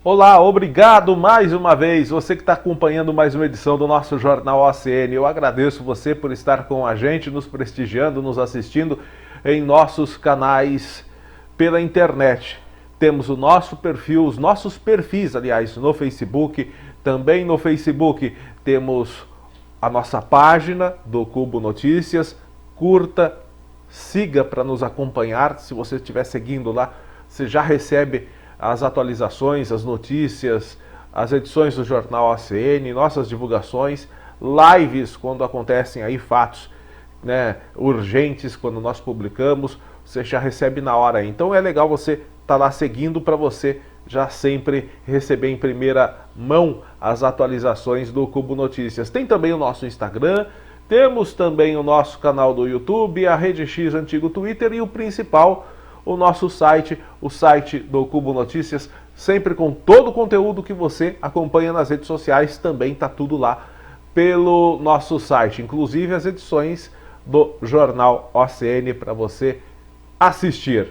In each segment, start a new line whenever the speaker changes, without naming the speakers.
Olá, obrigado mais uma vez, você que está acompanhando mais uma edição do nosso Jornal OCN. Eu agradeço você por estar com a gente, nos prestigiando, nos assistindo em nossos canais pela internet. Temos o nosso perfil, os nossos perfis, aliás, no Facebook. Também no Facebook temos a nossa página do Cubo Notícias. Curta, siga para nos acompanhar. Se você estiver seguindo lá, você já recebe as atualizações, as notícias, as edições do Jornal ACN, nossas divulgações, lives quando acontecem aí fatos, né, urgentes, quando nós publicamos, você já recebe na hora. Então é legal você estar lá seguindo para você já sempre receber em primeira mão as atualizações do Cubo Notícias. Tem também o nosso Instagram, temos também o nosso canal do YouTube, a Rede X, antigo Twitter, e o principal, o nosso site, o site do Cubo Notícias, sempre com todo o conteúdo que você acompanha nas redes sociais, também está tudo lá pelo nosso site, inclusive as edições do Jornal OCN para você assistir.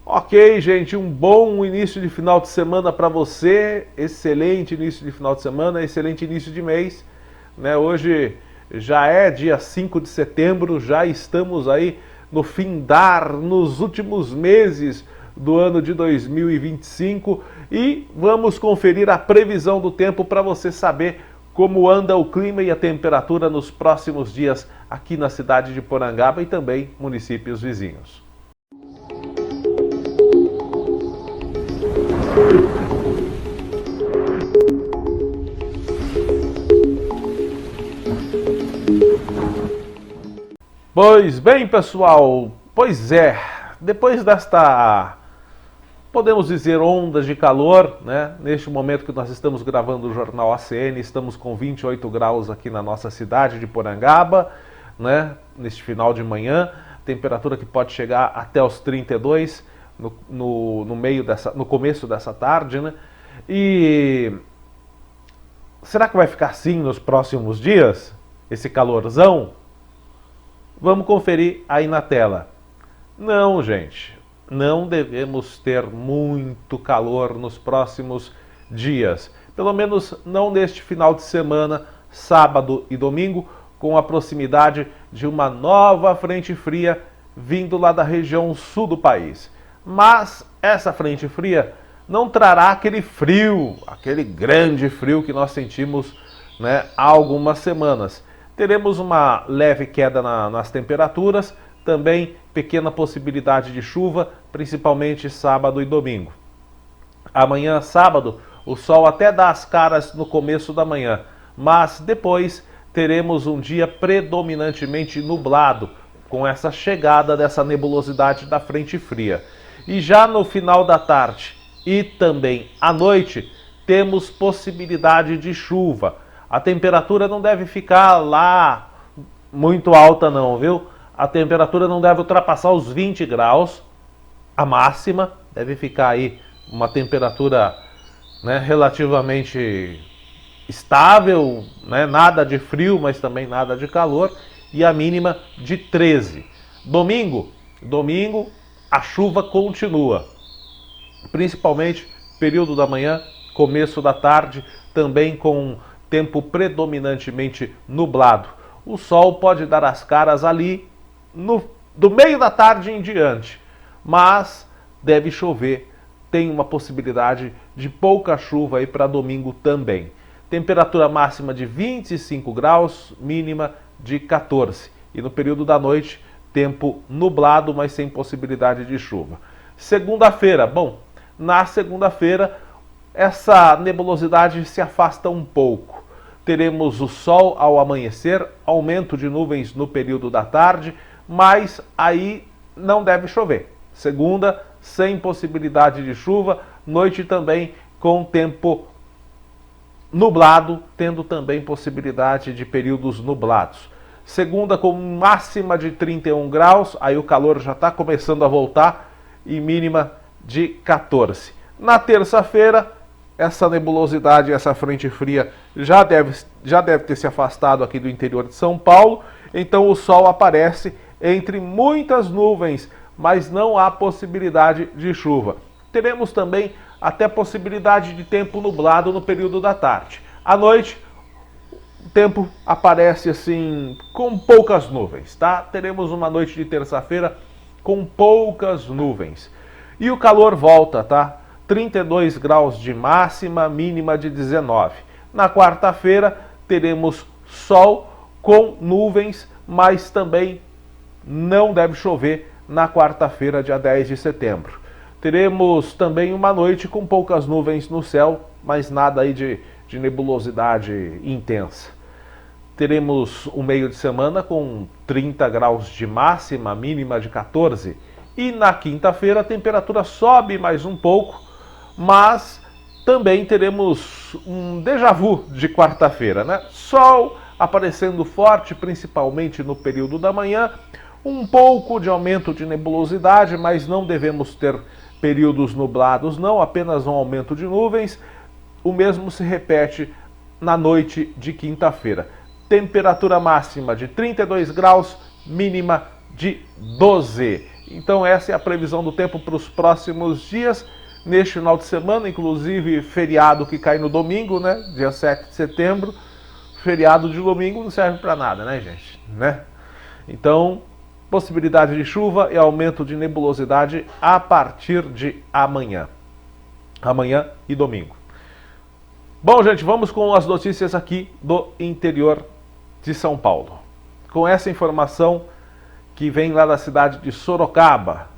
Ok, gente, um bom início de final de semana para você, excelente início de final de semana, excelente início de mês, né? Hoje já é dia 5 de setembro, já estamos aí no findar, nos últimos meses do ano de 2025, e vamos conferir a previsão do tempo para você saber como anda o clima e a temperatura nos próximos dias aqui na cidade de Porangaba e também municípios vizinhos. Pois bem, pessoal, pois é, depois desta, podemos dizer, ondas de calor, né? Neste momento que nós estamos gravando o Jornal ACN, estamos com 28 graus aqui na nossa cidade de Porangaba, né? Neste final de manhã, temperatura que pode chegar até os 32 no começo dessa tarde, né? E será que vai ficar assim nos próximos dias, esse calorzão? Vamos conferir aí na tela. Não, gente, não devemos ter muito calor nos próximos dias. Pelo menos não neste final de semana, sábado e domingo, com a proximidade de uma nova frente fria vindo lá da região sul do país. Mas essa frente fria não trará aquele frio, aquele grande frio que nós sentimos, né, há algumas semanas. Teremos uma leve queda nas temperaturas, também pequena possibilidade de chuva, principalmente sábado e domingo. Amanhã, sábado, o sol até dá as caras no começo da manhã, mas depois teremos um dia predominantemente nublado, com essa chegada dessa nebulosidade da frente fria. E já no final da tarde e também à noite, temos possibilidade de chuva. A temperatura não deve ficar lá muito alta não, viu? A temperatura não deve ultrapassar os 20 graus. A máxima deve ficar aí uma temperatura, né, relativamente estável, né? Nada de frio, mas também nada de calor. E a mínima de 13. Domingo a chuva continua. Principalmente período da manhã, começo da tarde, também com tempo predominantemente nublado. O sol pode dar as caras ali do meio da tarde em diante, mas deve chover. Tem uma possibilidade de pouca chuva aí para domingo também. Temperatura máxima de 25 graus, mínima de 14. E no período da noite, tempo nublado, mas sem possibilidade de chuva. Segunda-feira, bom, na segunda-feira essa nebulosidade se afasta um pouco. Teremos o sol ao amanhecer, aumento de nuvens no período da tarde, mas aí não deve chover. Segunda, sem possibilidade de chuva, noite também com tempo nublado, tendo também possibilidade de períodos nublados. Segunda com máxima de 31 graus, aí o calor já está começando a voltar, e mínima de 14. Na terça-feira, essa nebulosidade, essa frente fria já deve ter se afastado aqui do interior de São Paulo, então o sol aparece entre muitas nuvens, mas não há possibilidade de chuva. Teremos também até possibilidade de tempo nublado no período da tarde. À noite, o tempo aparece assim com poucas nuvens, tá? Teremos uma noite de terça-feira com poucas nuvens. E o calor volta, tá? 32 graus de máxima, mínima de 19. Na quarta-feira teremos sol com nuvens, mas também não deve chover na quarta-feira, dia 10 de setembro. Teremos também uma noite com poucas nuvens no céu, mas nada aí de nebulosidade intensa. Teremos um meio de semana com 30 graus de máxima, mínima de 14. E na quinta-feira a temperatura sobe mais um pouco, mas também teremos um déjà vu de quarta-feira, né? Sol aparecendo forte, principalmente no período da manhã, um pouco de aumento de nebulosidade, mas não devemos ter períodos nublados, não, apenas um aumento de nuvens. O mesmo se repete na noite de quinta-feira. Temperatura máxima de 32 graus, mínima de 12. Então essa é a previsão do tempo para os próximos dias. Neste final de semana, inclusive feriado que cai no domingo, né? Dia 7 de setembro. Feriado de domingo não serve para nada, né, gente? Né? Então, possibilidade de chuva e aumento de nebulosidade a partir de amanhã. Amanhã e domingo. Bom, gente, vamos com as notícias aqui do interior de São Paulo. Com essa informação que vem lá da cidade de Sorocaba.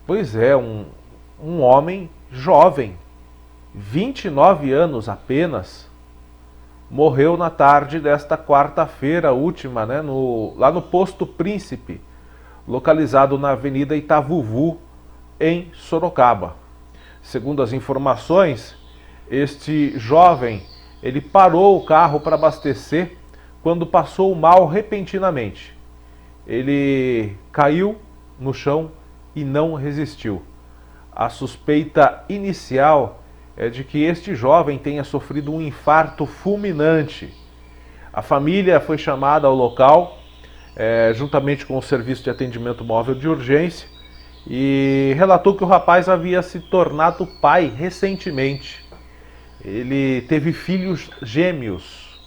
Pois é, um homem jovem, 29 anos apenas, morreu na tarde desta quarta-feira última, né, lá no Posto Príncipe, localizado na Avenida Itavuvu, em Sorocaba. Segundo as informações, este jovem, ele parou o carro para abastecer quando passou mal repentinamente. Ele caiu no chão e não resistiu. A suspeita inicial é de que este jovem tenha sofrido um infarto fulminante. A família foi chamada ao local, juntamente com o Serviço de Atendimento Móvel de Urgência, e relatou que o rapaz havia se tornado pai recentemente. Ele teve filhos gêmeos.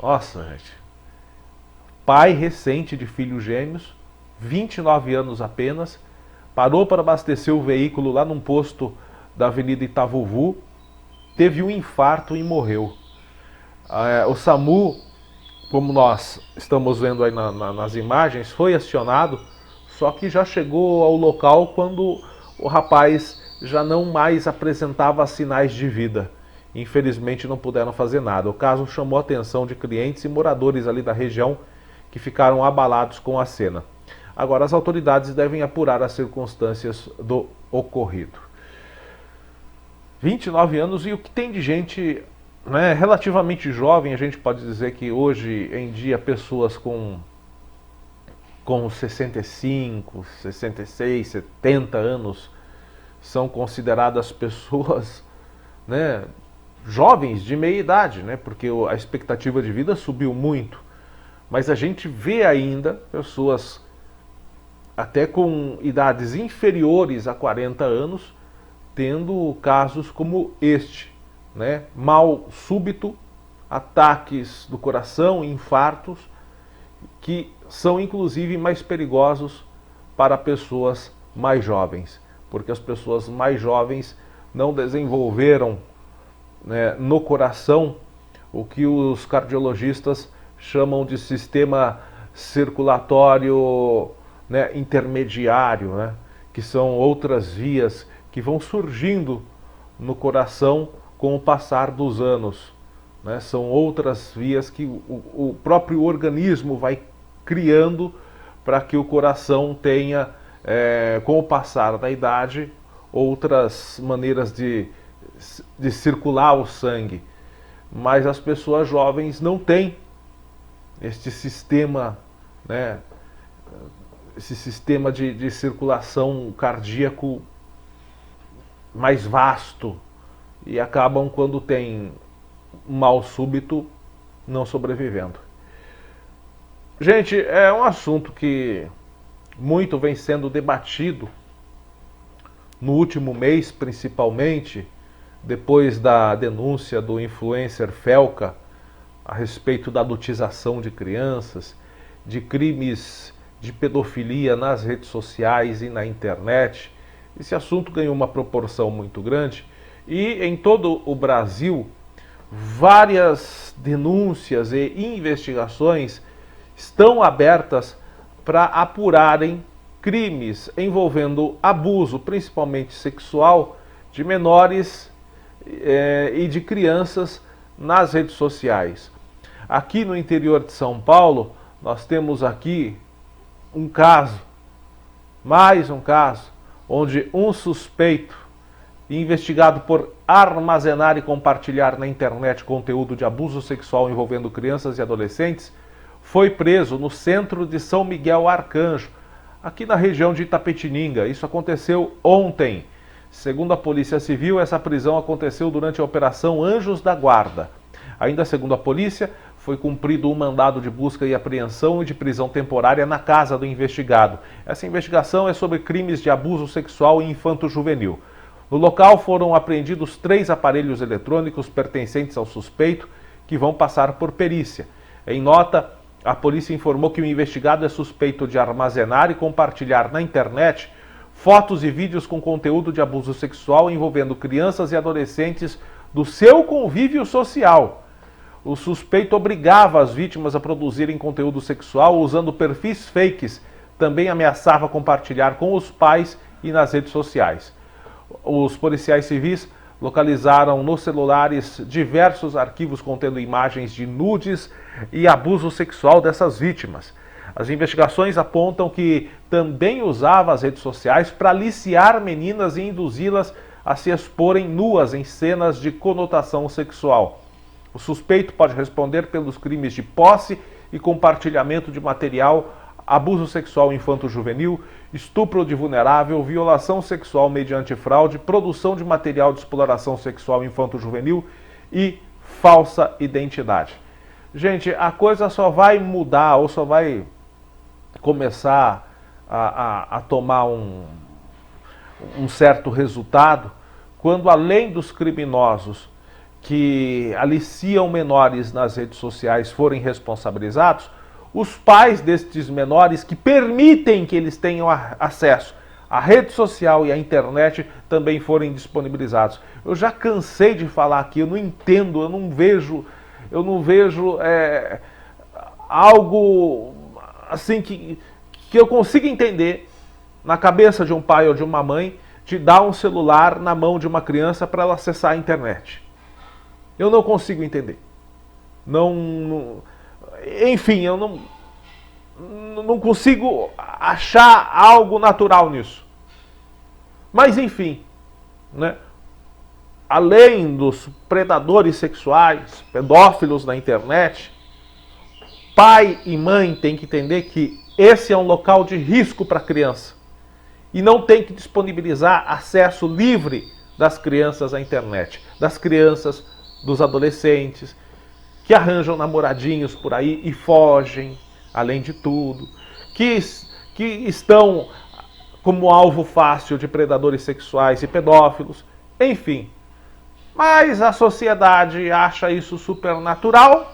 Nossa, gente. Pai recente de filhos gêmeos, 29 anos apenas, parou para abastecer o veículo lá num posto da Avenida Itavuvu, teve um infarto e morreu. O SAMU, como nós estamos vendo aí nas imagens, foi acionado, só que já chegou ao local quando o rapaz já não mais apresentava sinais de vida. Infelizmente não puderam fazer nada. O caso chamou a atenção de clientes e moradores ali da região que ficaram abalados com a cena. Agora as autoridades devem apurar as circunstâncias do ocorrido. 29 anos e o que tem de gente, né, relativamente jovem, a gente pode dizer que hoje em dia pessoas com 65, 66, 70 anos são consideradas pessoas, né, jovens de meia idade, né, porque a expectativa de vida subiu muito. Mas a gente vê ainda pessoas até com idades inferiores a 40 anos tendo casos como este, né? Mal súbito, ataques do coração, infartos, que são inclusive mais perigosos para pessoas mais jovens, porque as pessoas mais jovens não desenvolveram, né, no coração o que os cardiologistas chamam de sistema circulatório, né, intermediário, né, que são outras vias que vão surgindo no coração com o passar dos anos, né? São outras vias que o próprio organismo vai criando para que o coração tenha, com o passar da idade, outras maneiras de circular o sangue. Mas as pessoas jovens não têm este sistema, né, esse sistema de circulação cardíaco mais vasto, e acabam, quando tem um mal súbito, não sobrevivendo. Gente, é um assunto que muito vem sendo debatido no último mês, principalmente, depois da denúncia do influencer Felca a respeito da adultização de crianças, de crimes de pedofilia nas redes sociais e na internet. Esse assunto ganhou uma proporção muito grande e em todo o Brasil várias denúncias e investigações estão abertas para apurarem crimes envolvendo abuso, principalmente sexual, de menores e de crianças nas redes sociais. Aqui no interior de São Paulo, nós temos aqui um caso, mais um caso, onde um suspeito investigado por armazenar e compartilhar na internet conteúdo de abuso sexual envolvendo crianças e adolescentes foi preso no centro de São Miguel Arcanjo, aqui na região de Itapetininga. Isso aconteceu ontem. Segundo a Polícia Civil, essa prisão aconteceu durante a Operação Anjos da Guarda. Ainda segundo a polícia, foi cumprido um mandado de busca e apreensão e de prisão temporária na casa do investigado. Essa investigação é sobre crimes de abuso sexual e infanto-juvenil. No local foram apreendidos 3 aparelhos eletrônicos pertencentes ao suspeito que vão passar por perícia. Em nota, a polícia informou que o investigado é suspeito de armazenar e compartilhar na internet fotos e vídeos com conteúdo de abuso sexual envolvendo crianças e adolescentes do seu convívio social. O suspeito obrigava as vítimas a produzirem conteúdo sexual usando perfis fakes. Também ameaçava compartilhar com os pais e nas redes sociais. Os policiais civis localizaram nos celulares diversos arquivos contendo imagens de nudes e abuso sexual dessas vítimas. As investigações apontam que também usava as redes sociais para aliciar meninas e induzi-las a se exporem nuas em cenas de conotação sexual. O suspeito pode responder pelos crimes de posse e compartilhamento de material, abuso sexual infanto-juvenil, estupro de vulnerável, violação sexual mediante fraude, produção de material de exploração sexual infanto-juvenil e falsa identidade. Gente, a coisa só vai mudar ou só vai começar a tomar um certo resultado quando, além dos criminosos que aliciam menores nas redes sociais forem responsabilizados, os pais destes menores que permitem que eles tenham acesso à rede social e à internet também forem disponibilizados. Eu já cansei de falar aqui, eu não entendo, eu não vejo algo assim que eu consiga entender na cabeça de um pai ou de uma mãe de dar um celular na mão de uma criança para ela acessar a internet. Eu não consigo entender. Enfim, eu não consigo achar algo natural nisso. Mas enfim, né? Além dos predadores sexuais, pedófilos na internet, pai e mãe têm que entender que esse é um local de risco para a criança. E não tem que disponibilizar acesso livre das crianças à internet, das crianças, dos adolescentes, que arranjam namoradinhos por aí e fogem, além de tudo, que estão como alvo fácil de predadores sexuais e pedófilos, enfim. Mas a sociedade acha isso supernatural,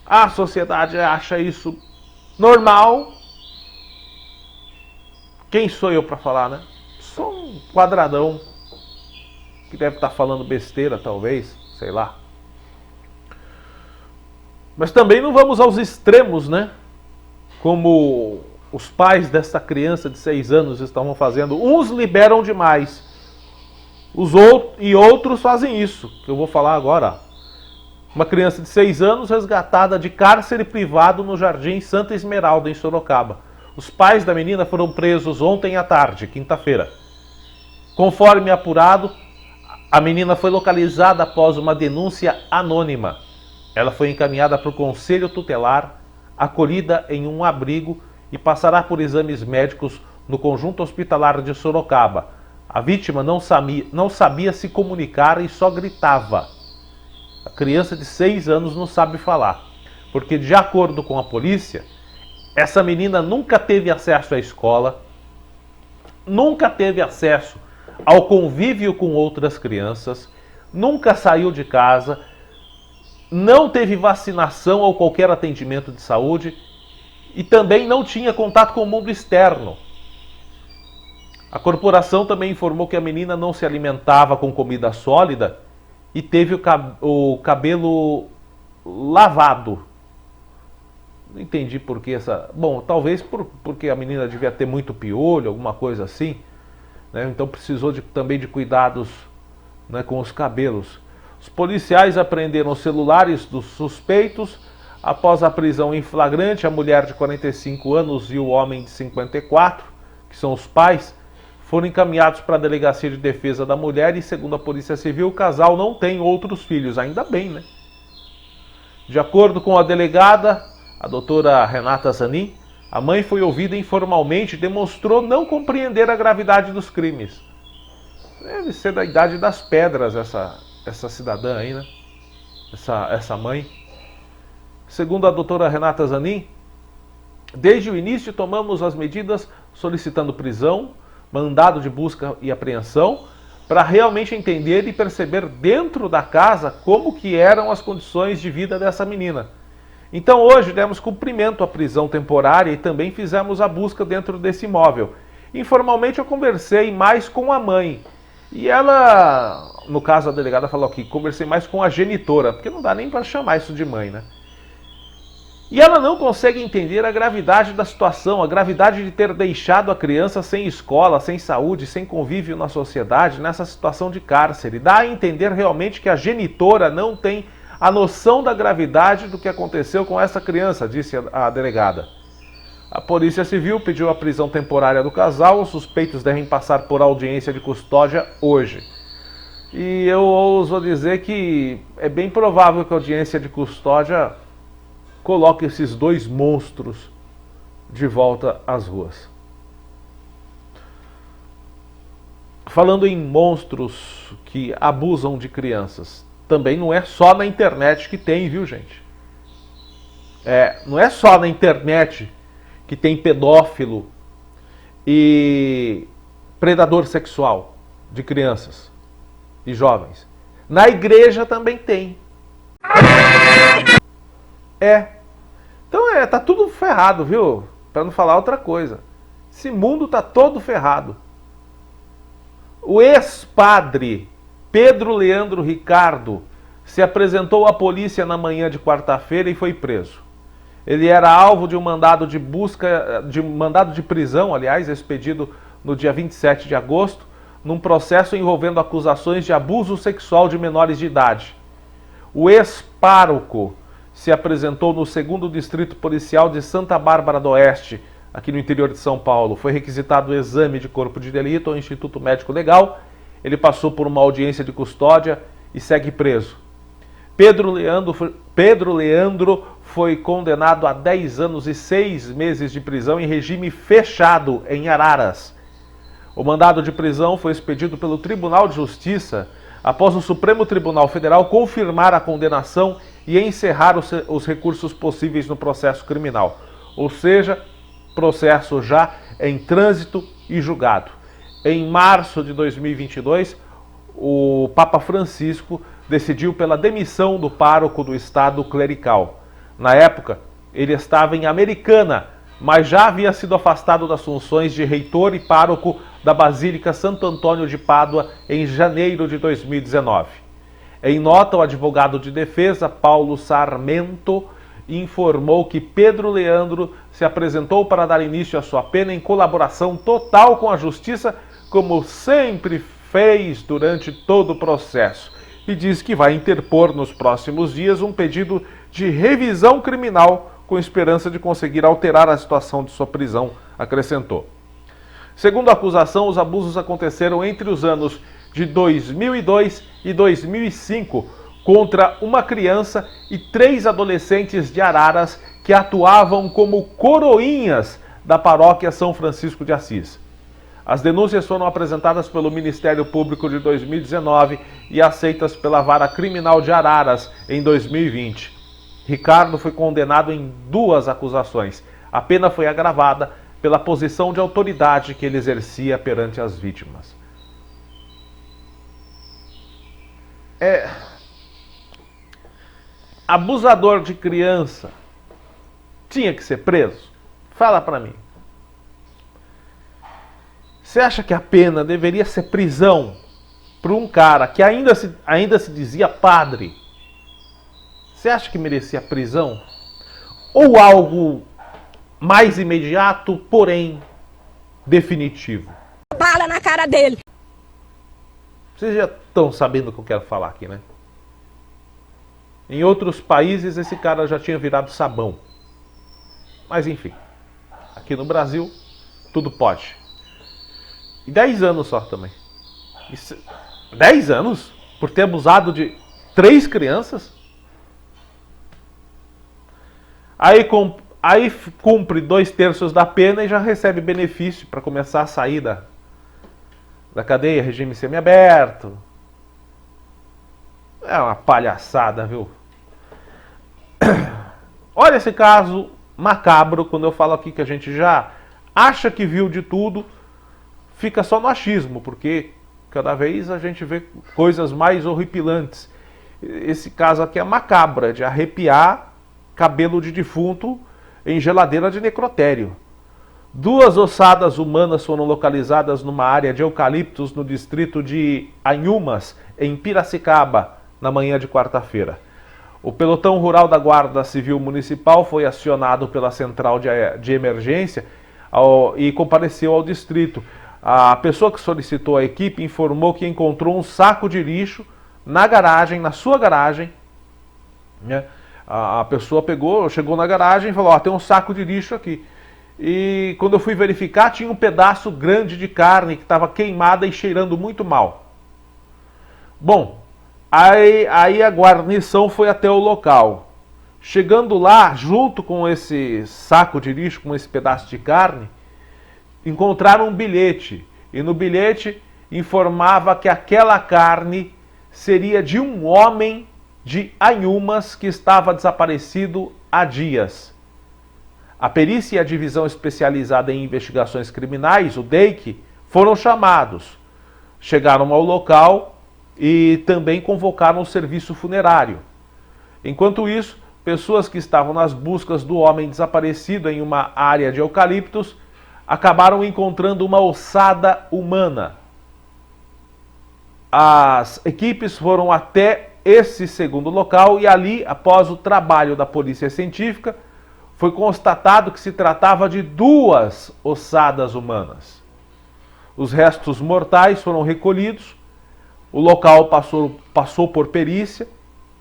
a sociedade acha isso normal. Quem sou eu para falar, né? Sou um quadradão que deve estar falando besteira, talvez, sei lá. Mas também não vamos aos extremos, né? Como os pais dessa criança de 6 anos estavam fazendo. Uns liberam demais, e outros fazem isso, que eu vou falar agora. Uma criança de 6 anos resgatada de cárcere privado no Jardim Santa Esmeralda, em Sorocaba. Os pais da menina foram presos ontem à tarde, quinta-feira. Conforme apurado, a menina foi localizada após uma denúncia anônima. Ela foi encaminhada para o Conselho Tutelar, acolhida em um abrigo e passará por exames médicos no Conjunto Hospitalar de Sorocaba. A vítima não sabia se comunicar e só gritava. A criança de 6 anos não sabe falar, porque, de acordo com a polícia, essa menina nunca teve acesso à escola, nunca teve acesso ao convívio com outras crianças, nunca saiu de casa, não teve vacinação ou qualquer atendimento de saúde e também não tinha contato com o mundo externo. A corporação também informou que a menina não se alimentava com comida sólida e teve o cabelo lavado. Não entendi por que essa... Bom, talvez porque a menina devia ter muito piolho, alguma coisa assim, né? Então precisou também de cuidados, né, com os cabelos. Os policiais apreenderam os celulares dos suspeitos. Após a prisão em flagrante, a mulher de 45 anos e o homem de 54, que são os pais, foram encaminhados para a Delegacia de Defesa da Mulher e, segundo a Polícia Civil, o casal não tem outros filhos. Ainda bem, né? De acordo com a delegada, a doutora Renata Zanin, a mãe foi ouvida informalmente e demonstrou não compreender a gravidade dos crimes. Deve ser da idade das pedras essa cidadã aí, né? Essa mãe. Segundo a doutora Renata Zanin, desde o início tomamos as medidas solicitando prisão, mandado de busca e apreensão, para realmente entender e perceber dentro da casa como que eram as condições de vida dessa menina. Então hoje demos cumprimento à prisão temporária e também fizemos a busca dentro desse imóvel. Informalmente eu conversei mais com a mãe. E ela, no caso a delegada falou aqui, conversei mais com a genitora, porque não dá nem para chamar isso de mãe, né? E ela não consegue entender a gravidade da situação, a gravidade de ter deixado a criança sem escola, sem saúde, sem convívio na sociedade, nessa situação de cárcere. Dá a entender realmente que a genitora não tem a noção da gravidade do que aconteceu com essa criança, disse a delegada. A Polícia Civil pediu a prisão temporária do casal. Os suspeitos devem passar por audiência de custódia hoje. E eu ouso dizer que é bem provável que a audiência de custódia coloque esses dois monstros de volta às ruas. Falando em monstros que abusam de crianças, também não é só na internet que tem, viu, gente? Não é só na internet que tem pedófilo e predador sexual de crianças e jovens. Na igreja também tem. Então tá tudo ferrado, viu? Para não falar outra coisa. Esse mundo tá todo ferrado. O ex-padre Pedro Leandro Ricardo se apresentou à polícia na manhã de quarta-feira e foi preso. Ele era alvo de um mandado de busca, de um mandado de prisão, aliás, expedido no dia 27 de agosto, num processo envolvendo acusações de abuso sexual de menores de idade. O ex-pároco se apresentou no 2º Distrito Policial de Santa Bárbara do Oeste, aqui no interior de São Paulo. Foi requisitado o exame de corpo de delito ao Instituto Médico Legal. Ele passou por uma audiência de custódia e segue preso. Pedro Leandro foi condenado a 10 anos e 6 meses de prisão em regime fechado em Araras. O mandado de prisão foi expedido pelo Tribunal de Justiça após o Supremo Tribunal Federal confirmar a condenação e encerrar os recursos possíveis no processo criminal. Ou seja, processo já em trânsito e julgado. Em março de 2022, o Papa Francisco decidiu pela demissão do pároco do Estado clerical. Na época, ele estava em Americana, mas já havia sido afastado das funções de reitor e pároco da Basílica Santo Antônio de Pádua em janeiro de 2019. Em nota, o advogado de defesa, Paulo Sarmento, informou que Pedro Leandro se apresentou para dar início à sua pena em colaboração total com a Justiça, como sempre fez durante todo o processo, e diz que vai interpor nos próximos dias um pedido de revisão criminal com esperança de conseguir alterar a situação de sua prisão, acrescentou. Segundo a acusação, os abusos aconteceram entre os anos de 2002 e 2005 contra uma criança e 3 adolescentes de Araras que atuavam como coroinhas da paróquia São Francisco de Assis. As denúncias foram apresentadas pelo Ministério Público de 2019 e aceitas pela Vara Criminal de Araras em 2020. Ricardo foi condenado em 2 acusações. A pena foi agravada pela posição de autoridade que ele exercia perante as vítimas. Abusador de criança tinha que ser preso? Fala pra mim. Você acha que a pena deveria ser prisão para um cara que ainda se dizia padre? Você acha que merecia prisão? Ou algo mais imediato, porém definitivo?
Bala na cara dele.
Vocês já estão sabendo o que eu quero falar aqui, né? Em outros países esse cara já tinha virado sabão. Mas enfim, aqui no Brasil tudo pode. E 10 anos só também. 10 anos? Por ter abusado de 3 crianças? Aí cumpre 2/3 da pena e já recebe benefício para começar a sair da cadeia, regime semiaberto. É uma palhaçada, viu? Olha esse caso macabro, quando eu falo aqui que a gente já acha que viu de tudo, fica só no achismo, porque cada vez a gente vê coisas mais horripilantes. Esse caso aqui é macabro, é de arrepiar cabelo de defunto em geladeira de necrotério. 2 ossadas humanas foram localizadas numa área de eucaliptos no distrito de Anhumas, em Piracicaba, na manhã de quarta-feira. O pelotão rural da Guarda Civil Municipal foi acionado pela central de emergência e compareceu ao distrito. A pessoa que solicitou a equipe informou que encontrou um saco de lixo na garagem, na sua garagem, né? A pessoa chegou na garagem e falou: tem um saco de lixo aqui. E quando eu fui verificar, tinha um pedaço grande de carne que estava queimada e cheirando muito mal. Bom, aí a guarnição foi até o local. Chegando lá, junto com esse saco de lixo, com esse pedaço de carne, encontraram um bilhete. E no bilhete informava que aquela carne seria de um homem de Anhumas que estava desaparecido há dias. A perícia e a divisão especializada em investigações criminais, o DEIC, foram chamados. Chegaram ao local e também convocaram o serviço funerário. Enquanto isso, pessoas que estavam nas buscas do homem desaparecido em uma área de eucaliptos acabaram encontrando uma ossada humana. As equipes foram até esse segundo local e ali, após o trabalho da polícia científica, foi constatado que se tratava de 2 ossadas humanas. Os restos mortais foram recolhidos, o local passou por perícia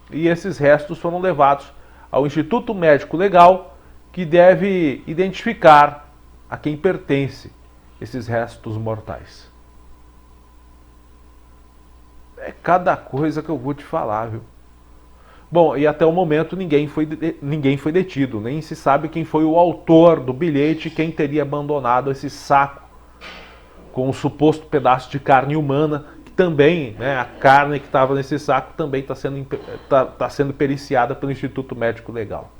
e esses restos foram levados ao Instituto Médico Legal, que deve identificar a quem pertence esses restos mortais. É cada coisa que eu vou te falar, viu? Bom, e até o momento ninguém foi detido, nem se sabe quem foi o autor do bilhete, quem teria abandonado esse saco com um suposto pedaço de carne humana, que também, né, a carne que estava nesse saco também está sendo periciada pelo Instituto Médico Legal.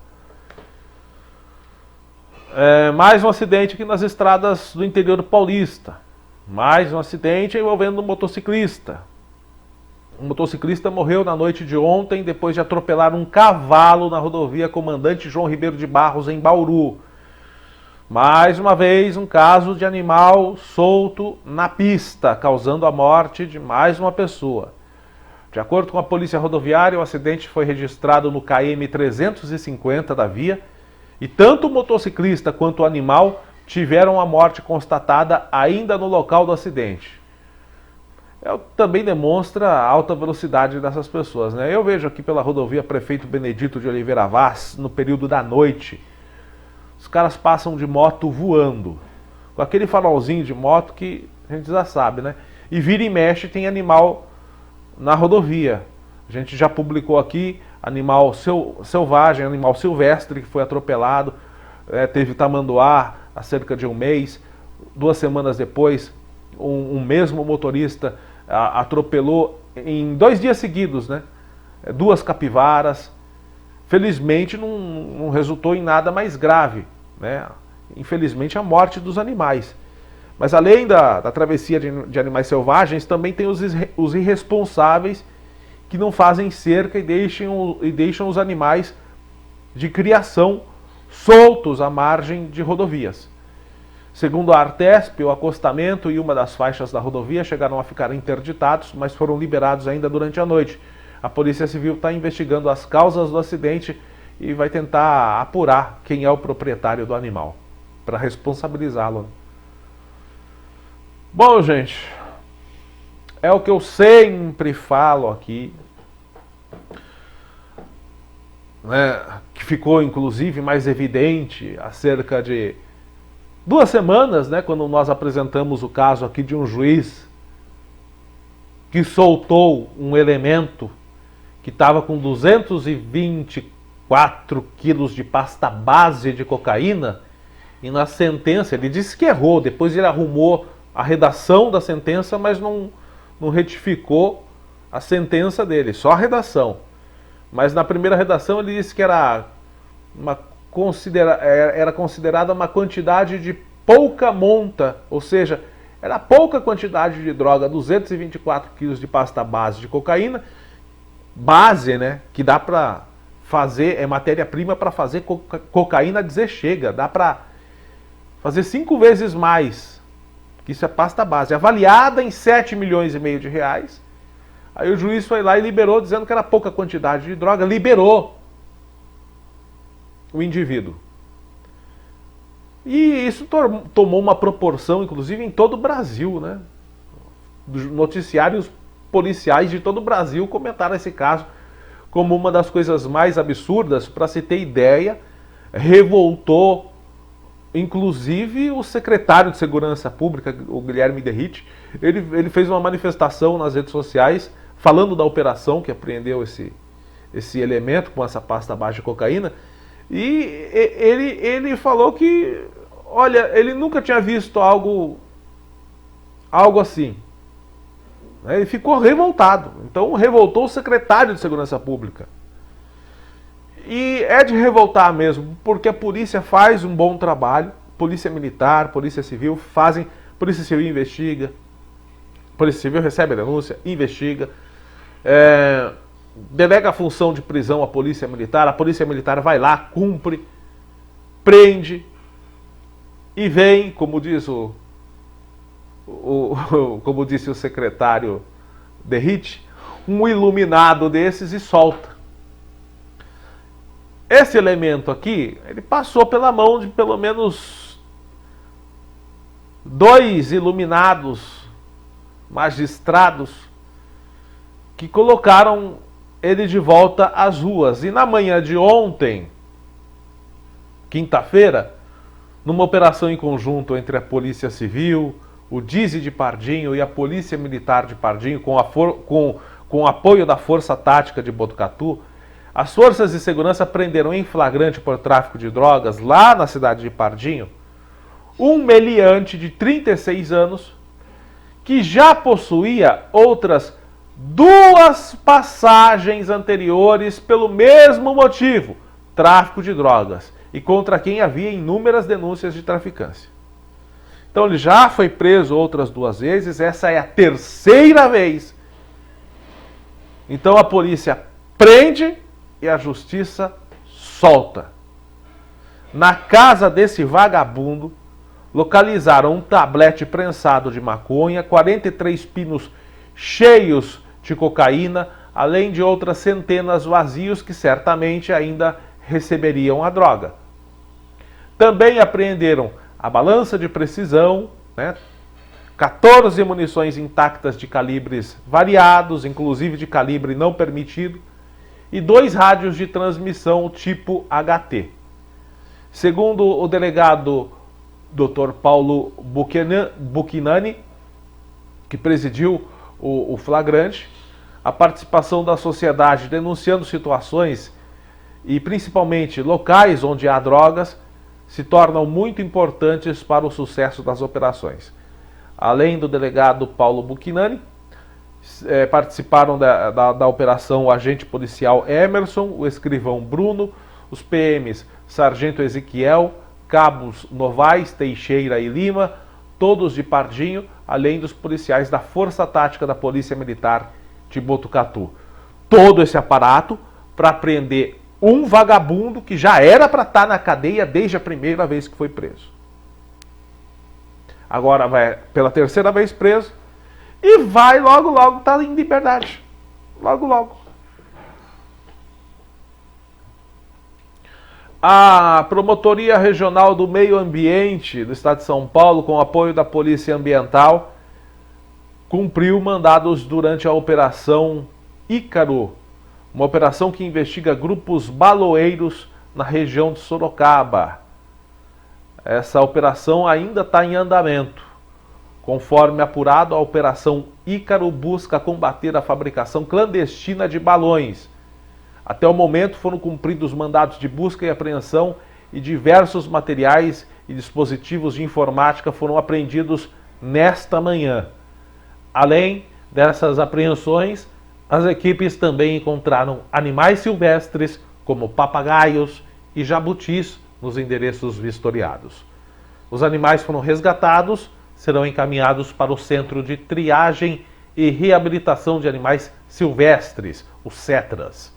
Mais um acidente aqui nas estradas do interior paulista. Mais um acidente envolvendo um motociclista. Um motociclista morreu na noite de ontem depois de atropelar um cavalo na rodovia Comandante João Ribeiro de Barros, em Bauru. Mais uma vez, um caso de animal solto na pista, causando a morte de mais uma pessoa. De acordo com a Polícia Rodoviária, o acidente foi registrado no KM 350 da via e tanto o motociclista quanto o animal tiveram a morte constatada ainda no local do acidente. Também demonstra a alta velocidade dessas pessoas, né? Eu vejo aqui pela rodovia Prefeito Benedito de Oliveira Vaz, no período da noite, os caras passam de moto voando, com aquele farolzinho de moto que a gente já sabe, né? E vira e mexe tem animal na rodovia. A gente já publicou aqui animal selvagem, animal silvestre que foi atropelado, teve tamanduá há cerca de um mês. 2 semanas depois, um mesmo motorista atropelou em 2 dias seguidos, né? 2 capivaras. Felizmente não resultou em nada mais grave, né? infelizmente, a morte dos animais. Mas além da travessia de animais selvagens, também tem os irresponsáveis que não fazem cerca e deixam os animais de criação soltos à margem de rodovias. Segundo a Artesp, o acostamento e uma das faixas da rodovia chegaram a ficar interditados, mas foram liberados ainda durante a noite. A Polícia Civil está investigando as causas do acidente e vai tentar apurar quem é o proprietário do animal, para responsabilizá-lo. Bom, gente, é o que eu sempre falo aqui, né, que ficou inclusive mais evidente há cerca de 2 semanas, né, quando nós apresentamos o caso aqui de um juiz que soltou um elemento que estava com 224 quilos de pasta base de cocaína, e na sentença ele disse que errou, depois ele arrumou a redação da sentença, mas não retificou a sentença dele, só a redação. Mas na primeira redação ele disse que era considerada uma quantidade de pouca monta, ou seja, era pouca quantidade de droga, 224 quilos de pasta base de cocaína, base, né, que dá para fazer, é matéria-prima para fazer cocaína dizer chega, dá para fazer 5 vezes mais, que isso é pasta base, avaliada em 7,5 milhões de reais. Aí o juiz foi lá e liberou, dizendo que era pouca quantidade de droga, liberou o indivíduo. E isso tomou uma proporção, inclusive, em todo o Brasil, né? Noticiários policiais de todo o Brasil comentaram esse caso como uma das coisas mais absurdas. Para se ter ideia, revoltou, inclusive, o secretário de Segurança Pública, o Guilherme Derrite. Ele fez uma manifestação nas redes sociais falando da operação que apreendeu esse elemento com essa pasta base de cocaína. E ele falou que, olha, ele nunca tinha visto algo assim. Ele ficou revoltado. Então revoltou o secretário de Segurança Pública. E é de revoltar mesmo, porque a polícia faz um bom trabalho. Polícia Militar, Polícia Civil fazem. Polícia Civil investiga. Polícia Civil recebe a denúncia, investiga. Delega a função de prisão à Polícia Militar. A Polícia Militar vai lá, cumpre, prende e vem, como diz como disse o secretário Derrite, um iluminado desses e solta. Esse elemento aqui, ele passou pela mão de pelo menos 2 iluminados magistrados que colocaram ele de volta às ruas. E na manhã de ontem, quinta-feira, numa operação em conjunto entre a Polícia Civil, o DISE de Pardinho e a Polícia Militar de Pardinho, com o apoio da Força Tática de Botucatu, as forças de segurança prenderam em flagrante por tráfico de drogas, lá na cidade de Pardinho, um meliante de 36 anos, que já possuía outras 2 passagens anteriores pelo mesmo motivo, tráfico de drogas, e contra quem havia inúmeras denúncias de traficância. Então ele já foi preso outras 2 vezes, essa é a 3ª vez. Então a polícia prende e a justiça solta. Na casa desse vagabundo, localizaram um tablete prensado de maconha, 43 pinos cheios de cocaína, além de outras centenas vazios que certamente ainda receberiam a droga. Também apreenderam a balança de precisão, 14 munições intactas de calibres variados, inclusive de calibre não permitido, e 2 rádios de transmissão tipo HT. Segundo o delegado Dr. Paulo Buchinani, que presidiu o flagrante, a participação da sociedade denunciando situações e principalmente locais onde há drogas se tornam muito importantes para o sucesso das operações. Além do delegado Paulo Buchinani, participaram da operação o agente policial Emerson, o escrivão Bruno, os PMs Sargento Ezequiel, cabos Novaes, Teixeira e Lima, todos de Pardinho, além dos policiais da Força Tática da Polícia Militar de Botucatu. Todo esse aparato para prender um vagabundo que já era para estar na cadeia desde a primeira vez que foi preso. Agora vai pela terceira vez preso e vai logo estar em liberdade. Logo. A Promotoria Regional do Meio Ambiente do Estado de São Paulo, com apoio da Polícia Ambiental, cumpriu mandados durante a Operação Ícaro, uma operação que investiga grupos baloeiros na região de Sorocaba. Essa operação ainda está em andamento. Conforme apurado, a Operação Ícaro busca combater a fabricação clandestina de balões. Até o momento foram cumpridos mandados de busca e apreensão e diversos materiais e dispositivos de informática foram apreendidos nesta manhã. Além dessas apreensões, as equipes também encontraram animais silvestres, como papagaios e jabutis, nos endereços vistoriados. Os animais foram resgatados, serão encaminhados para o Centro de Triagem e Reabilitação de Animais Silvestres, o CETRAS.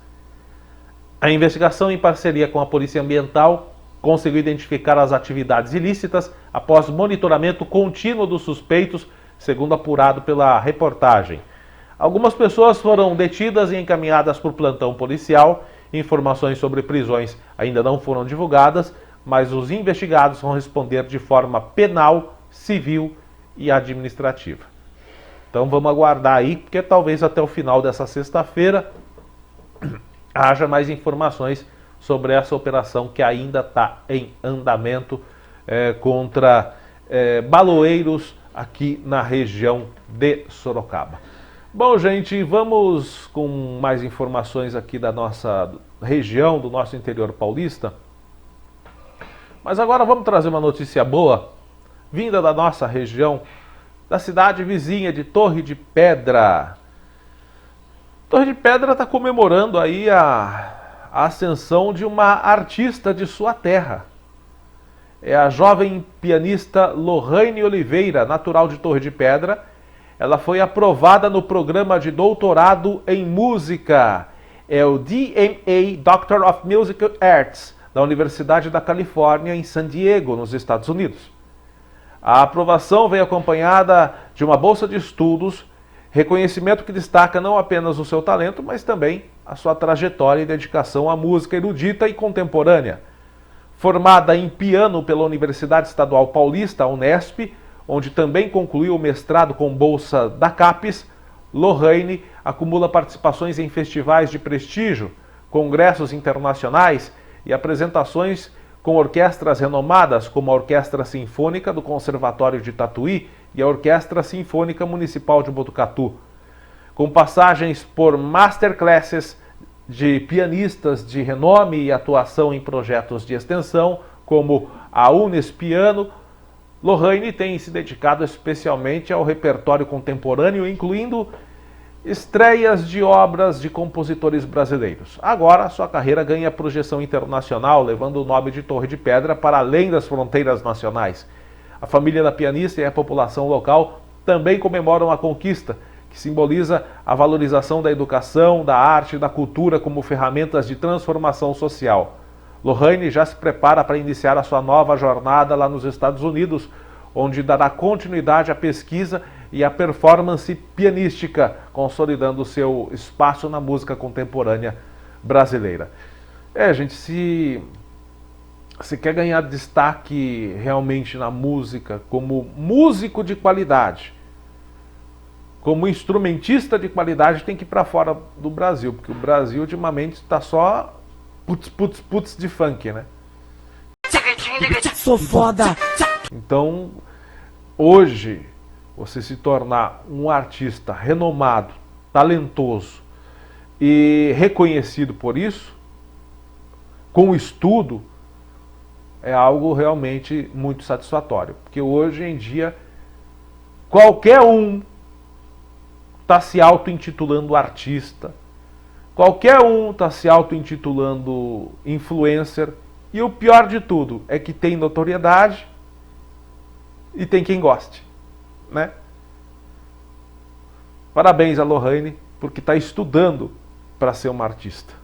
A investigação, em parceria com a Polícia Ambiental, conseguiu identificar as atividades ilícitas após monitoramento contínuo dos suspeitos, segundo apurado pela reportagem. Algumas pessoas foram detidas e encaminhadas por plantão policial. Informações sobre prisões ainda não foram divulgadas, mas os investigados vão responder de forma penal, civil e administrativa. Então vamos aguardar aí, porque talvez até o final dessa sexta-feira haja mais informações sobre essa operação que ainda está em andamento contra baloeiros aqui na região de Sorocaba. Bom, gente, vamos com mais informações aqui da nossa região, do nosso interior paulista. Mas agora vamos trazer uma notícia boa, vinda da nossa região, da cidade vizinha de Torre de Pedra. Torre de Pedra está comemorando aí a ascensão de uma artista de sua terra. É a jovem pianista Lohane Oliveira, natural de Torre de Pedra. Ela foi aprovada no programa de doutorado em música. É o DMA, Doctor of Musical Arts, da Universidade da Califórnia, em San Diego, nos Estados Unidos. A aprovação veio acompanhada de uma bolsa de estudos, reconhecimento que destaca não apenas o seu talento, mas também a sua trajetória e dedicação à música erudita e contemporânea. Formada em piano pela Universidade Estadual Paulista, a Unesp, onde também concluiu o mestrado com bolsa da CAPES, Lohane acumula participações em festivais de prestígio, congressos internacionais e apresentações com orquestras renomadas como a Orquestra Sinfônica do Conservatório de Tatuí e a Orquestra Sinfônica Municipal de Botucatu. Com passagens por masterclasses de pianistas de renome e atuação em projetos de extensão, como a Unespiano, Lohane tem se dedicado especialmente ao repertório contemporâneo, incluindo estreias de obras de compositores brasileiros. Agora, sua carreira ganha projeção internacional, levando o nome de Torre de Pedra para além das fronteiras nacionais. A família da pianista e a população local também comemoram a conquista, que simboliza a valorização da educação, da arte e da cultura como ferramentas de transformação social. Lohane já se prepara para iniciar a sua nova jornada lá nos Estados Unidos, onde dará continuidade à pesquisa e à performance pianística, consolidando seu espaço na música contemporânea brasileira. Gente, se quer ganhar destaque realmente na música, como músico de qualidade, como instrumentista de qualidade, tem que ir para fora do Brasil, porque o Brasil ultimamente está só putz de funk, né?
Sou foda!
Então, hoje, você se tornar um artista renomado, talentoso e reconhecido por isso, com estudo, é algo realmente muito satisfatório. Porque hoje em dia, qualquer um está se auto-intitulando artista, qualquer um está se auto-intitulando influencer, E o pior de tudo é que tem notoriedade e tem quem goste, né? Parabéns a Lohane, porque está estudando para ser uma artista.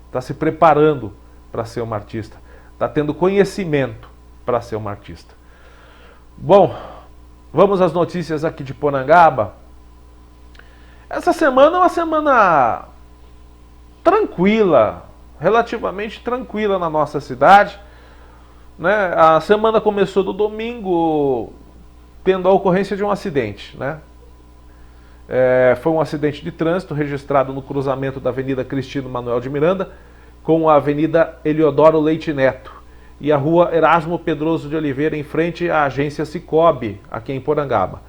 Está se preparando para ser uma artista. Está tendo conhecimento para ser uma artista. Bom, vamos às notícias aqui de Porangaba. Essa semana é uma semana tranquila, relativamente tranquila na nossa cidade, né? A semana começou no domingo tendo a ocorrência de um acidente, né? Foi um acidente de trânsito registrado no cruzamento da Avenida Cristino Manuel de Miranda com a Avenida Eliodoro Leite Neto e a Rua Erasmo Pedroso de Oliveira, em frente à agência Cicobi, aqui em Porangaba.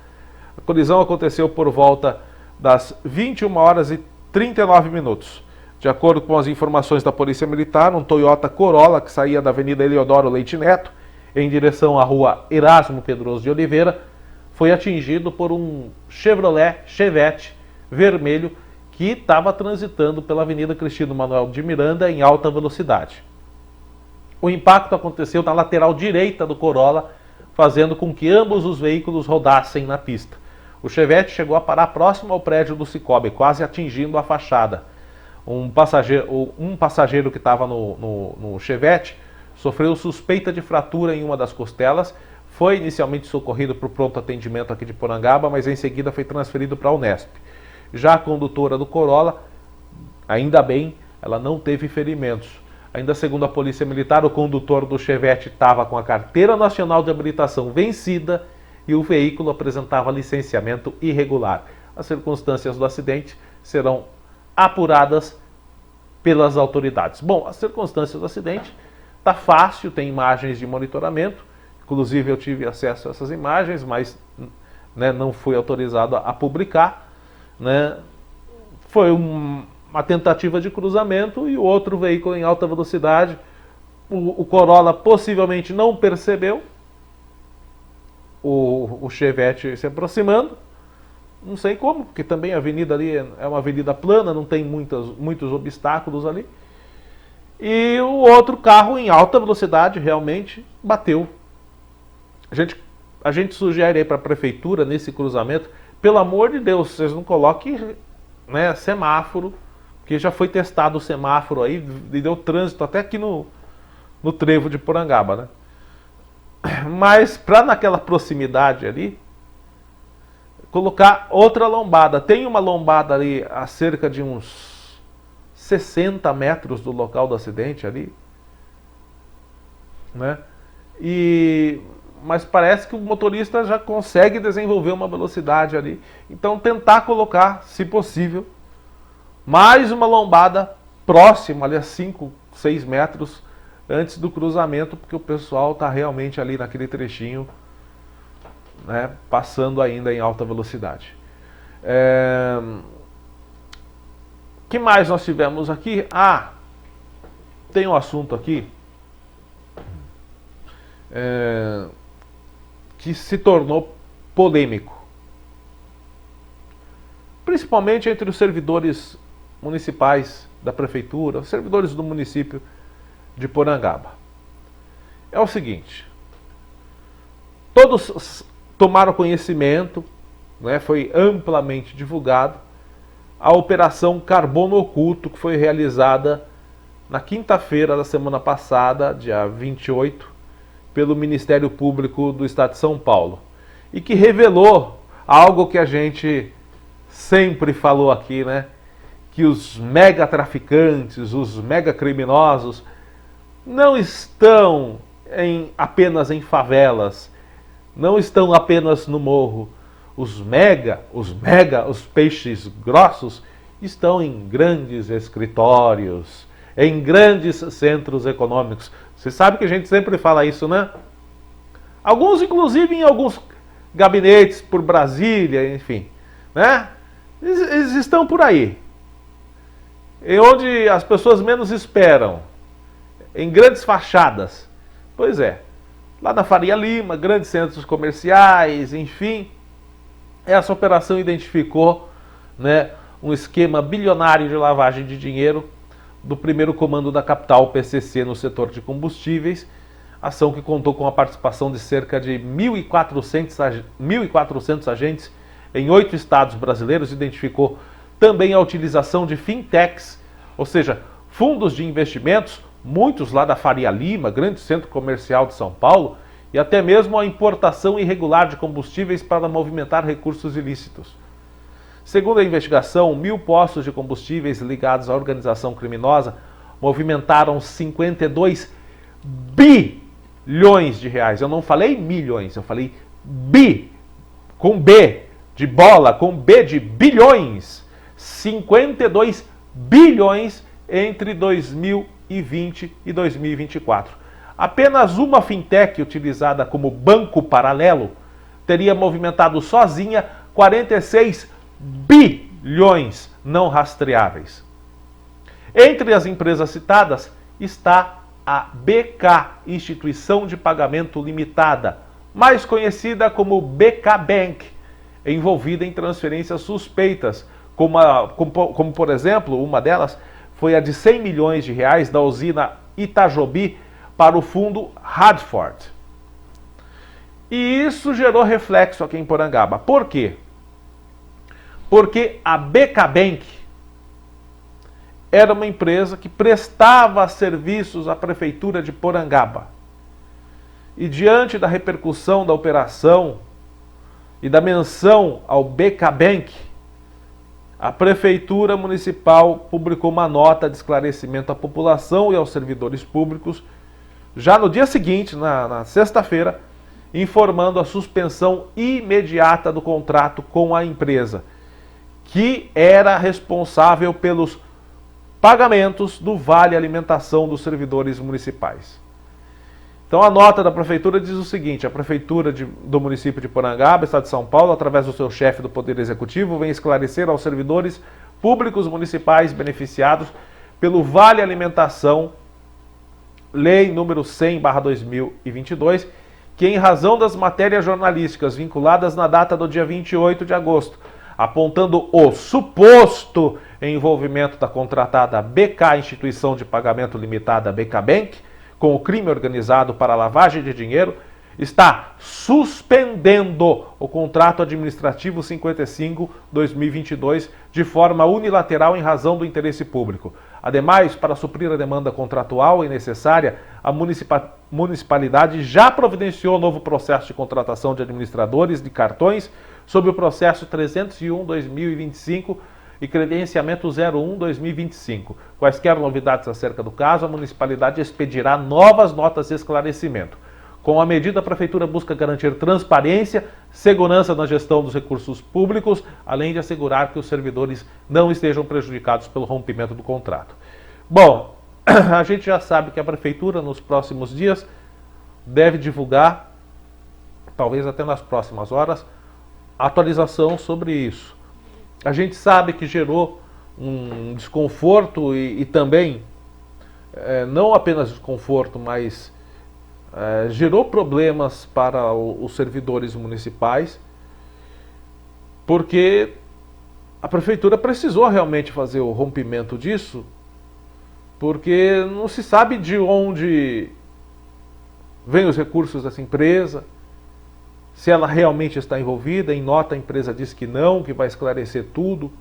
A colisão aconteceu por volta das 21 horas e 39 minutos. De acordo com as informações da Polícia Militar, um Toyota Corolla que saía da Avenida Eliodoro Leite Neto em direção à Rua Erasmo Pedroso de Oliveira foi atingido por um Chevrolet Chevette vermelho que estava transitando pela Avenida Cristino Manuel de Miranda em alta velocidade. O impacto aconteceu na lateral direita do Corolla, fazendo com que ambos os veículos rodassem na pista. O Chevette chegou a parar próximo ao prédio do Cicobi, quase atingindo a fachada. Um passageiro que estava no Chevette sofreu suspeita de fratura em uma das costelas, foi inicialmente socorrido para o pronto atendimento aqui de Porangaba, mas em seguida foi transferido para a Unesp. Já a condutora do Corolla, ainda bem, ela não teve ferimentos. Ainda segundo a Polícia Militar, o condutor do Chevette estava com a Carteira Nacional de Habilitação vencida e o veículo apresentava licenciamento irregular. As circunstâncias do acidente serão apuradas pelas autoridades. Bom, as circunstâncias do acidente está fácil, tem imagens de monitoramento. Inclusive eu tive acesso a essas imagens, mas né, não fui autorizado a publicar. Né? Foi uma tentativa de cruzamento e o outro veículo em alta velocidade. O Corolla possivelmente não percebeu o Chevette se aproximando. Não sei como, porque também a avenida ali é uma avenida plana, não tem muitos obstáculos ali. E o outro carro em alta velocidade realmente bateu. A gente sugere aí para a prefeitura, nesse cruzamento, pelo amor de Deus, vocês não coloquem né, semáforo, porque já foi testado o semáforo aí e deu trânsito até aqui no trevo de Porangaba, né? Mas para naquela proximidade ali, colocar outra lombada. Tem uma lombada ali a cerca de uns 60 metros do local do acidente ali, né? Mas parece que o motorista já consegue desenvolver uma velocidade ali. Então tentar colocar, se possível, mais uma lombada próxima, ali a 5, 6 metros antes do cruzamento, porque o pessoal está realmente ali naquele trechinho, né, passando ainda em alta velocidade. Que mais nós tivemos aqui? Tem um assunto aqui que se tornou polêmico, principalmente entre os servidores municipais da prefeitura, os servidores do município de Porangaba. É o seguinte: todos tomaram conhecimento, né, foi amplamente divulgado, a Operação Carbono Oculto, que foi realizada na quinta-feira da semana passada, dia 28, pelo Ministério Público do Estado de São Paulo, e que revelou algo que a gente sempre falou aqui, né? Que os mega traficantes, os mega criminosos não estão apenas em favelas, não estão apenas no morro. Os peixes grossos estão em grandes escritórios, em grandes centros econômicos. Você sabe que a gente sempre fala isso, né? Alguns, inclusive, em alguns gabinetes por Brasília, enfim, né? Eles estão por aí. E onde as pessoas menos esperam, em grandes fachadas. Pois é, lá na Faria Lima, grandes centros comerciais, enfim. Essa operação identificou, né, um esquema bilionário de lavagem de dinheiro do primeiro comando da capital, PCC, no setor de combustíveis, ação que contou com a participação de cerca de 1.400 agentes em 8 estados brasileiros, identificou também a utilização de fintechs, ou seja, fundos de investimentos, muitos lá da Faria Lima, grande centro comercial de São Paulo, e até mesmo a importação irregular de combustíveis para movimentar recursos ilícitos. Segundo a investigação, 1.000 postos de combustíveis ligados à organização criminosa movimentaram 52 bilhões de reais. Eu não falei milhões, eu falei bi, com B de bola, com B de bilhões. 52 bilhões entre 2020 e 2024. Apenas uma fintech utilizada como banco paralelo teria movimentado sozinha 46 bilhões não rastreáveis. Entre as empresas citadas está a BK, Instituição de Pagamento Limitada, mais conhecida como BK Bank, envolvida em transferências suspeitas, como por exemplo, uma delas foi a de 100 milhões de reais da usina Itajobi para o fundo Hartford. E isso gerou reflexo aqui em Porangaba. Por quê? Porque a BK Bank era uma empresa que prestava serviços à prefeitura de Porangaba. E diante da repercussão da operação e da menção ao BK Bank, a prefeitura municipal publicou uma nota de esclarecimento à população e aos servidores públicos, já no dia seguinte, na sexta-feira, informando a suspensão imediata do contrato com a empresa, que era responsável pelos pagamentos do Vale Alimentação dos servidores municipais. Então a nota da prefeitura diz o seguinte: a prefeitura do município de Porangaba, estado de São Paulo, através do seu chefe do Poder Executivo, vem esclarecer aos servidores públicos municipais beneficiados pelo Vale Alimentação, Lei número 100/2022, que em razão das matérias jornalísticas vinculadas na data do dia 28 de agosto, apontando o suposto envolvimento da contratada BK, Instituição de Pagamento Limitada BK Bank, com o crime organizado para lavagem de dinheiro, está suspendendo o contrato administrativo 55/2022 de forma unilateral em razão do interesse público. Ademais, para suprir a demanda contratual e necessária, a municipalidade já providenciou novo processo de contratação de administradores de cartões sob o processo 301/2025 e credenciamento 01/2025. Quaisquer novidades acerca do caso, a municipalidade expedirá novas notas de esclarecimento. Com a medida, a Prefeitura busca garantir transparência, segurança na gestão dos recursos públicos, além de assegurar que os servidores não estejam prejudicados pelo rompimento do contrato. Bom, a gente já sabe que a Prefeitura, nos próximos dias, deve divulgar, talvez até nas próximas horas, atualização sobre isso. A gente sabe que gerou um desconforto e também, não apenas desconforto, mas gerou problemas para os servidores municipais, porque a prefeitura precisou realmente fazer o rompimento disso, porque não se sabe de onde vêm os recursos dessa empresa, se ela realmente está envolvida. Em nota a empresa diz que não, que vai esclarecer tudo.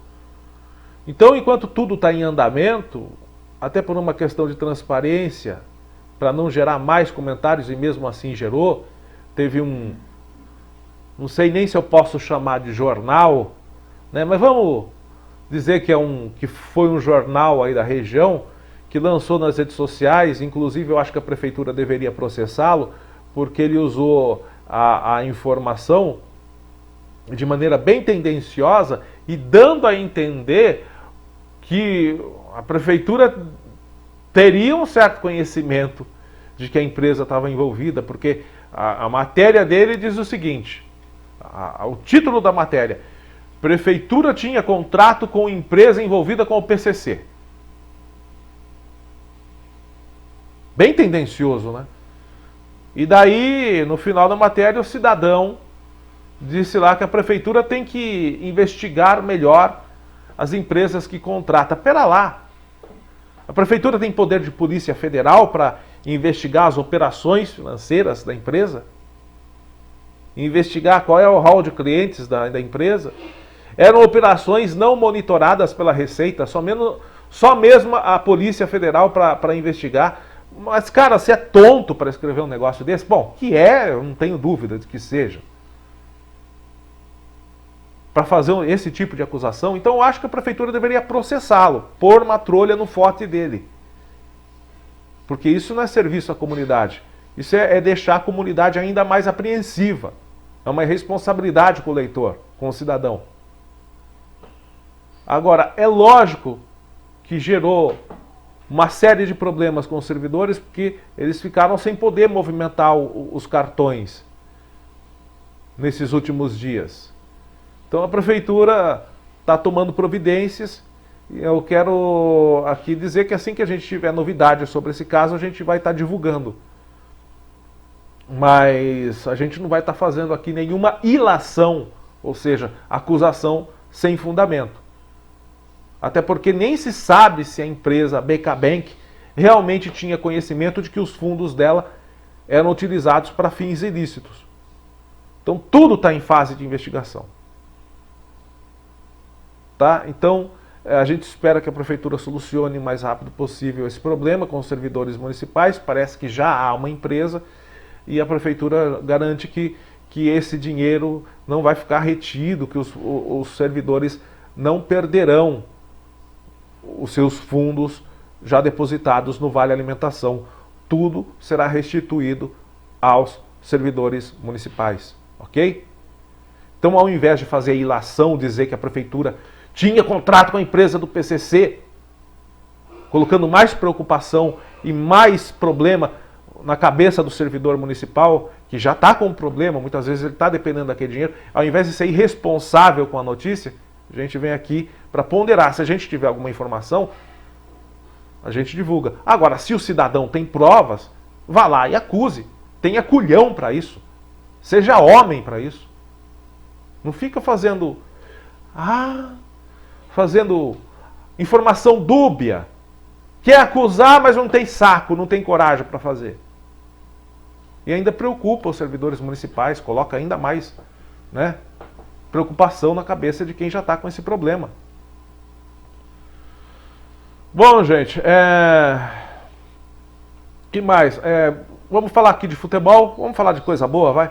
Então, enquanto tudo está em andamento, até por uma questão de transparência, para não gerar mais comentários, e mesmo assim gerou, teve não sei nem se eu posso chamar de jornal, né, mas vamos dizer que foi um jornal aí da região, que lançou nas redes sociais, inclusive eu acho que a prefeitura deveria processá-lo, porque ele usou a informação de maneira bem tendenciosa e dando a entender que a prefeitura teria um certo conhecimento de que a empresa estava envolvida, porque a matéria dele diz o seguinte, o título da matéria: Prefeitura tinha contrato com empresa envolvida com o PCC. Bem tendencioso, né? E daí, no final da matéria, o cidadão disse lá que a prefeitura tem que investigar melhor as empresas que contrata. Pera lá, A prefeitura tem poder de polícia federal para investigar as operações financeiras da empresa? Investigar qual é o hall de clientes da empresa? Eram operações não monitoradas pela Receita, só mesmo a Polícia Federal para investigar. Mas, cara, você é tonto para escrever um negócio desse? Bom, que é, eu não tenho dúvida de que seja. Para fazer esse tipo de acusação, então eu acho que a prefeitura deveria processá-lo, pôr uma trolha no forte dele. Porque isso não é serviço à comunidade. Isso é deixar a comunidade ainda mais apreensiva. É uma irresponsabilidade com o leitor, com o cidadão. Agora, é lógico que gerou uma série de problemas com os servidores, porque eles ficaram sem poder movimentar os cartões nesses últimos dias. Então a prefeitura está tomando providências. E eu quero aqui dizer que assim que a gente tiver novidade sobre esse caso, a gente vai estar divulgando. Mas a gente não vai estar fazendo aqui nenhuma ilação, ou seja, acusação sem fundamento. Até porque nem se sabe se a empresa BK Bank realmente tinha conhecimento de que os fundos dela eram utilizados para fins ilícitos. Então tudo está em fase de investigação. Tá? Então a gente espera que a prefeitura solucione o mais rápido possível esse problema com os servidores municipais. Parece que já há uma empresa e a prefeitura garante que esse dinheiro não vai ficar retido, que os servidores não perderão os seus fundos já depositados no Vale Alimentação. Tudo será restituído aos servidores municipais, ok? Então, ao invés de fazer a ilação, dizer que a prefeitura tinha contrato com a empresa do PCC, colocando mais preocupação e mais problema na cabeça do servidor municipal, que já está com um problema, muitas vezes ele está dependendo daquele dinheiro, ao invés de ser irresponsável com a notícia, a gente vem aqui para ponderar. Se a gente tiver alguma informação, a gente divulga. Agora, se o cidadão tem provas, vá lá e acuse. Tenha culhão para isso. Seja homem para isso. Não fica fazendo informação dúbia. Quer acusar, mas não tem saco, não tem coragem para fazer. E ainda preocupa os servidores municipais, coloca ainda mais, né, preocupação na cabeça de quem já está com esse problema. Bom, gente, que mais? Vamos falar aqui de futebol, vamos falar de coisa boa, vai?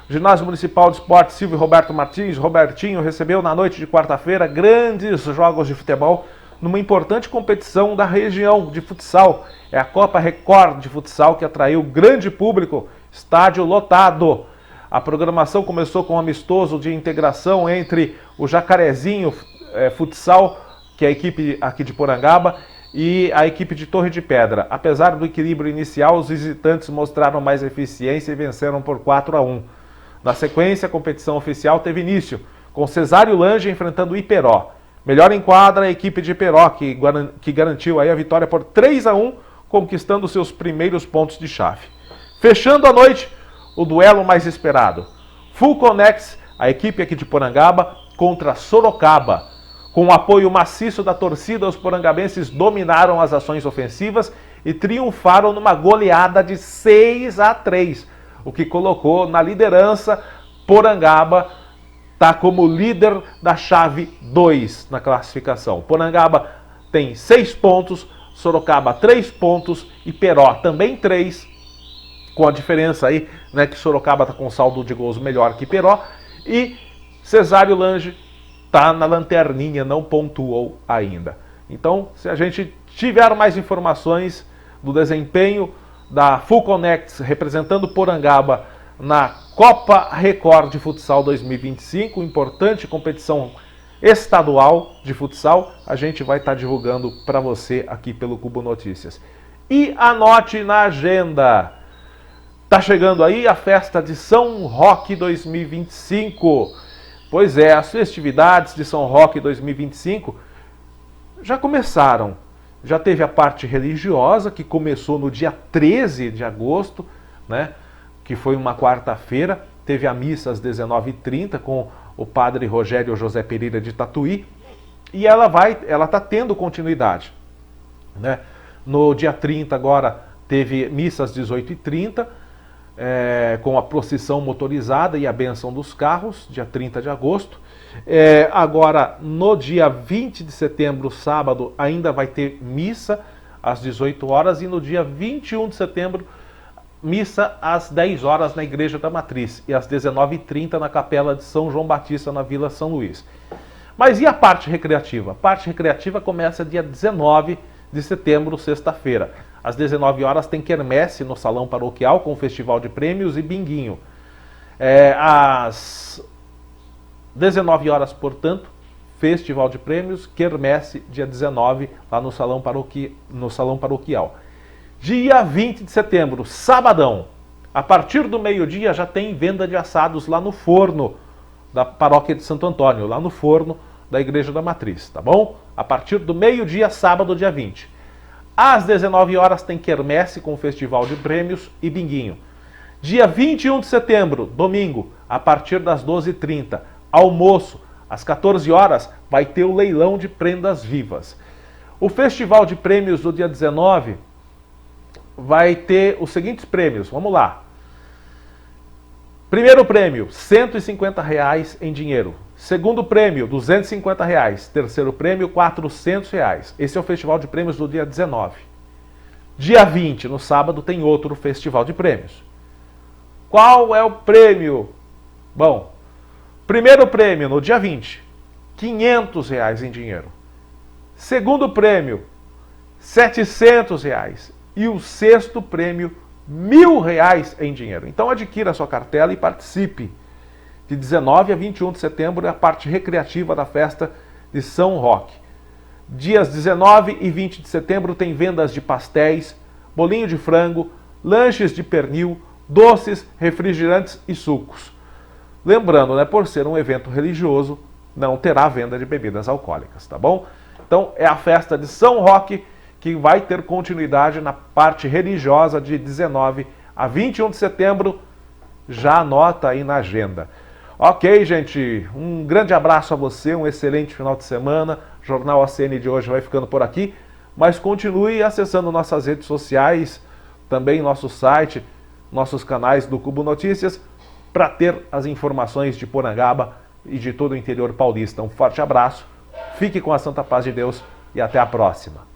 O Ginásio Municipal de Esportes Silvio Roberto Martins, Robertinho, recebeu na noite de quarta-feira grandes jogos de futebol numa importante competição da região de futsal. É a Copa Record de Futsal que atraiu grande público, estádio lotado. A programação começou com um amistoso de integração entre o Jacarezinho Futsal, que é a equipe aqui de Porangaba, e a equipe de Torre de Pedra. Apesar do equilíbrio inicial, os visitantes mostraram mais eficiência e venceram por 4-1. Na sequência, a competição oficial teve início, com Cesário Lange enfrentando o Iperó. Melhor em quadra a equipe de Iperó, que garantiu aí a vitória por 3-1, conquistando seus primeiros pontos de chave. Fechando a noite, o duelo mais esperado. Full Connects, a equipe aqui de Porangaba, contra Sorocaba. Com o apoio maciço da torcida, os porangabenses dominaram as ações ofensivas e triunfaram numa goleada de 6-3, o que colocou na liderança. Porangaba está como líder da chave 2 na classificação. Porangaba tem 6 pontos, Sorocaba 3 pontos e Peró também 3, com a diferença aí, né, que Sorocaba está com saldo de gols melhor que Peró, e Cesário Lange está na lanterninha, não pontuou ainda. Então, se a gente tiver mais informações do desempenho da Full Connect representando Porangaba na Copa Record de Futsal 2025, importante competição estadual de futsal, a gente vai estar divulgando para você aqui pelo Cubo Notícias. E anote na agenda, tá chegando aí a festa de São Roque 2025. Pois é, as festividades de São Roque 2025 já começaram. Já teve a parte religiosa, que começou no dia 13 de agosto, né, que foi uma quarta-feira. Teve a missa às 19h30 com o padre Rogério José Pereira de Tatuí. E ela está tendo continuidade. né? No dia 30 agora teve missa às 18h30, com a procissão motorizada e a bênção dos carros, dia 30 de agosto. Agora, no dia 20 de setembro, sábado, ainda vai ter missa às 18 horas e no dia 21 de setembro, missa às 10 horas na Igreja da Matriz e às 19h30 na Capela de São João Batista, na Vila São Luís. Mas e a parte recreativa? A parte recreativa começa dia 19 de setembro, sexta-feira. Às 19 horas tem quermesse no Salão Paroquial com festival de prêmios e binguinho. Às 19 horas, portanto, festival de prêmios, quermesse dia 19 lá no Salão Paroquial. Dia 20 de setembro, sabadão, a partir do meio-dia já tem venda de assados lá no forno da Paróquia de Santo Antônio, lá no forno da Igreja da Matriz, tá bom? A partir do meio-dia, sábado, dia 20. Às 19 horas tem quermesse com festival de prêmios e binguinho. Dia 21 de setembro, domingo, a partir das 12h30, almoço, às 14 horas, vai ter o leilão de prendas vivas. O festival de prêmios do dia 19 vai ter os seguintes prêmios, vamos lá. Primeiro prêmio, R$ 150 em dinheiro. Segundo prêmio, R$ 250. Terceiro prêmio, R$ 400. Esse é o festival de prêmios do dia 19. Dia 20, no sábado, tem outro festival de prêmios. Qual é o prêmio? Bom, primeiro prêmio, no dia 20, R$ 500 em dinheiro. Segundo prêmio, R$ 700. E o sexto prêmio, R$ 1.000 em dinheiro. Então adquira a sua cartela e participe. De 19 a 21 de setembro é a parte recreativa da festa de São Roque. Dias 19 e 20 de setembro tem vendas de pastéis, bolinho de frango, lanches de pernil, doces, refrigerantes e sucos. Lembrando, né, por ser um evento religioso, não terá venda de bebidas alcoólicas, tá bom? Então é a festa de São Roque que vai ter continuidade na parte religiosa de 19 a 21 de setembro. Já anota aí na agenda. Ok, gente, um grande abraço a você, um excelente final de semana. O Jornal ACN de hoje vai ficando por aqui, mas continue acessando nossas redes sociais, também nosso site, nossos canais do Cubo Notícias, para ter as informações de Porangaba e de todo o interior paulista. Um forte abraço, fique com a santa paz de Deus e até a próxima.